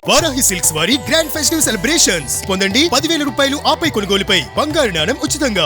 Varahi silks వారి grand festive celebrations పొందండి 10,000 రూపాయలు ఆపై కొనుగోలుపై బంగారు నాణెం ఉచితంగా.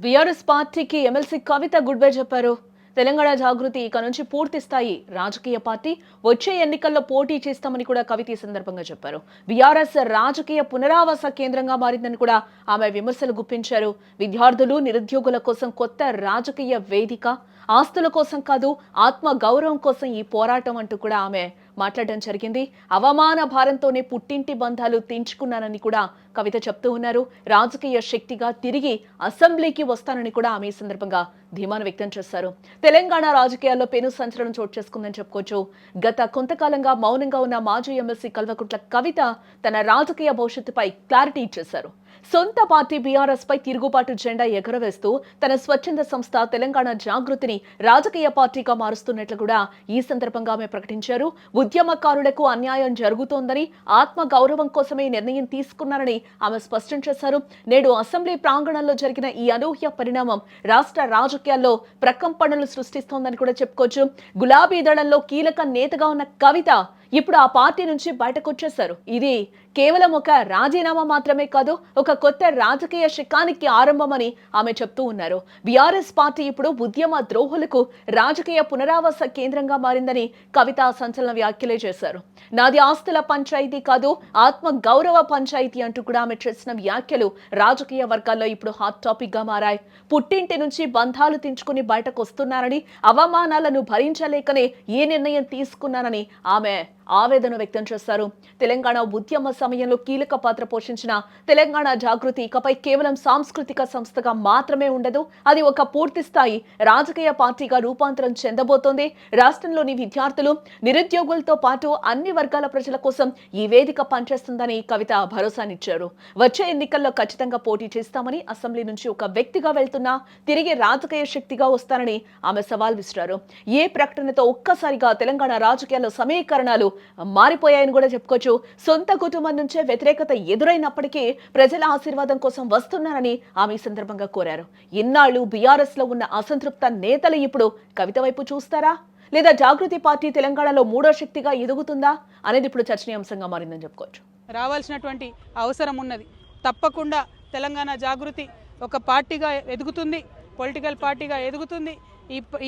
బీఆర్ఎస్ పార్టీకి ఎమ్మెల్సీ కవిత గుడ్ బై చెప్పారు. తెలంగాణ జాగృతి ఇక నుంచి పూర్తి స్థాయి రాజకీయ పార్టీ, వచ్చే ఎన్నికల్లో పోటీ చేస్తామని కూడా కవిత ఈ సందర్భంగా చెప్పారు. బీఆర్ఎస్ రాజకీయ పునరావాస కేంద్రంగా మారిందని కూడా ఆమె విమర్శలు గుప్పించారు. విద్యార్థులు, నిరుద్యోగుల కోసం కొత్త రాజకీయ వేదిక, ఆస్తుల కోసం కాదు ఆత్మ గౌరవం కోసం ఈ పోరాటం అంటూ కూడా ఆమె మాట్లాడడం జరిగింది. అవమాన భారంతోనే పుట్టింటి బంధాలు తెంచుకున్నానని కూడా కవిత చెప్తూ ఉన్నారు. రాజకీయ శక్తిగా తిరిగి అసెంబ్లీకి వస్తానని కూడా ఆమె ఈ సందర్భంగా ధీమాను వ్యక్తం చేశారు. తెలంగాణ రాజకీయాల్లో పెను సంచలనం చోటు చేసుకుందని చెప్పుకోవచ్చు. గత కొంతకాలంగా మౌనంగా ఉన్న మాజీ ఎమ్మెల్సీ కల్వకుంట్ల కవిత తన రాజకీయ భవిష్యత్తుపై క్లారిటీ ఇచ్చేశారు. సొంత పార్టీ బీఆర్ఎస్ పై తిరుగుబాటు జెండా ఎగరవేస్తూ తన స్వచ్ఛంద సంస్థ తెలంగాణ జాగృతిని రాజకీయ పార్టీగా మారుస్తున్నట్లు కూడా ఈ సందర్భంగా ఆమె ప్రకటించారు. ఉద్యమకారులకు అన్యాయం జరుగుతోందని, ఆత్మ గౌరవం కోసమే నిర్ణయం తీసుకున్నారని ఆమె స్పష్టం చేశారు. నేడు అసెంబ్లీ ప్రాంగణంలో జరిగిన ఈ అనూహ్య పరిణామం రాష్ట్ర రాజకీయాల్లో ప్రకంపనలు సృష్టిస్తోందని కూడా చెప్పుకోవచ్చు. గులాబీ దళంలో కీలక నేతగా ఉన్న కవిత ఇప్పుడు ఆ పార్టీ నుంచి బయటకు వచ్చేశారు. ఇది కేవలం ఒక రాజీనామా మాత్రమే కాదు, ఒక కొత్త రాజకీయ శకానికి ఆరంభమని ఆమె చెప్తూ ఉన్నారు. బీఆర్ఎస్ పార్టీ ఇప్పుడు ఉద్యమ ద్రోహులకు రాజకీయ పునరావాస కేంద్రంగా మారిందని కవిత సంచలన వ్యాఖ్యలే చేశారు. నాది ఆస్తుల పంచాయతీ కాదు, ఆత్మ గౌరవ పంచాయతీ అంటూ కూడా ఆమె చేసిన వ్యాఖ్యలు రాజకీయ వర్గాల్లో ఇప్పుడు హాట్ టాపిక్ గా మారాయి. పుట్టింటి నుంచి బంధాలు తెంచుకుని బయటకు వస్తున్నారని, అవమానాలను భరించలేకనే ఈ నిర్ణయం తీసుకున్నానని ఆమె ఆవేదన వ్యక్తం చేశారు. తెలంగాణ ఉద్యమ సమయంలో కీలక పాత్ర పోషించిన తెలంగాణ జాగృతి ఇకపై కేవలం సాంస్కృతిక సంస్థగా మాత్రమే ఉండదు, అది ఒక పూర్తి స్థాయి రాజకీయ పార్టీగా రూపాంతరం చెందబోతోంది. రాష్ట్రంలోని విద్యార్థులు, నిరుద్యోగులతో పాటు అన్ని వర్గాల ప్రజల కోసం ఈ వేదిక పనిచేస్తుందని కవిత భరోసానిచ్చారు. వచ్చే ఎన్నికల్లో ఖచ్చితంగా పోటీ చేస్తామని, అసెంబ్లీ నుంచి ఒక వ్యక్తిగా వెళ్తున్నా తిరిగి రాజకీయ శక్తిగా వస్తానని ఆమె సవాల్ విసిరారు. ఏ ప్రకటనతో ఒక్కసారిగా తెలంగాణ రాజకీయాల్లో సమీకరణాలు మారిపోయాయని కూడా చెప్పుకోవచ్చు. సొంత కుటుంబం నుంచే వ్యతిరేకత ఎదురైనప్పటికీ ప్రజల ఆశీర్వాదం కోసం వస్తున్నారని ఆమె ఈ సందర్భంగా కోరారు. ఇన్నాళ్లు బీఆర్ఎస్ లో ఉన్న అసంతృప్త నేతలు ఇప్పుడు కవిత వైపు చూస్తారా, లేదా జాగృతి పార్టీ తెలంగాణలో మూడో శక్తిగా ఎదుగుతుందా అనేది ఇప్పుడు చర్చనీయాంశంగా మారిందని చెప్పుకోవచ్చు. రావాల్సినటువంటి అవసరం ఉన్నది. తప్పకుండా తెలంగాణ జాగృతి ఒక పార్టీగా ఎదుగుతుంది, పొలిటికల్ పార్టీగా ఎదుగుతుంది.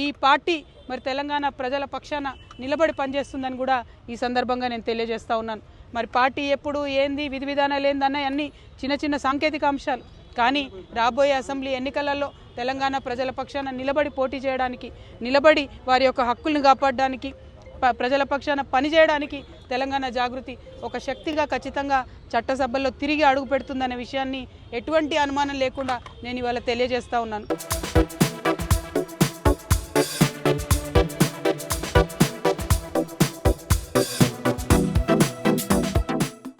ఈ పార్టీ మరి తెలంగాణ ప్రజల పక్షాన నిలబడి పనిచేస్తుందని కూడా ఈ సందర్భంగా నేను తెలియజేస్తా ఉన్నాను. మరి పార్టీ ఎప్పుడు ఏంది, విధి విధానాలు ఏందన్న అన్ని చిన్న చిన్న సాంకేతిక అంశాలు. కానీ రాబోయే అసెంబ్లీ ఎన్నికలలో తెలంగాణ ప్రజల పక్షాన నిలబడి పోటీ చేయడానికి, నిలబడి వారి యొక్క హక్కుల్ని కాపాడడానికి, ప్రజల పక్షాన పనిచేయడానికి తెలంగాణ జాగృతి ఒక శక్తిగా ఖచ్చితంగా చట్టసభల్లో తిరిగి అడుగు పెడుతుందనే విషయాన్ని ఎటువంటి అనుమానం లేకుండా నేను ఇవాళ తెలియజేస్తా ఉన్నాను.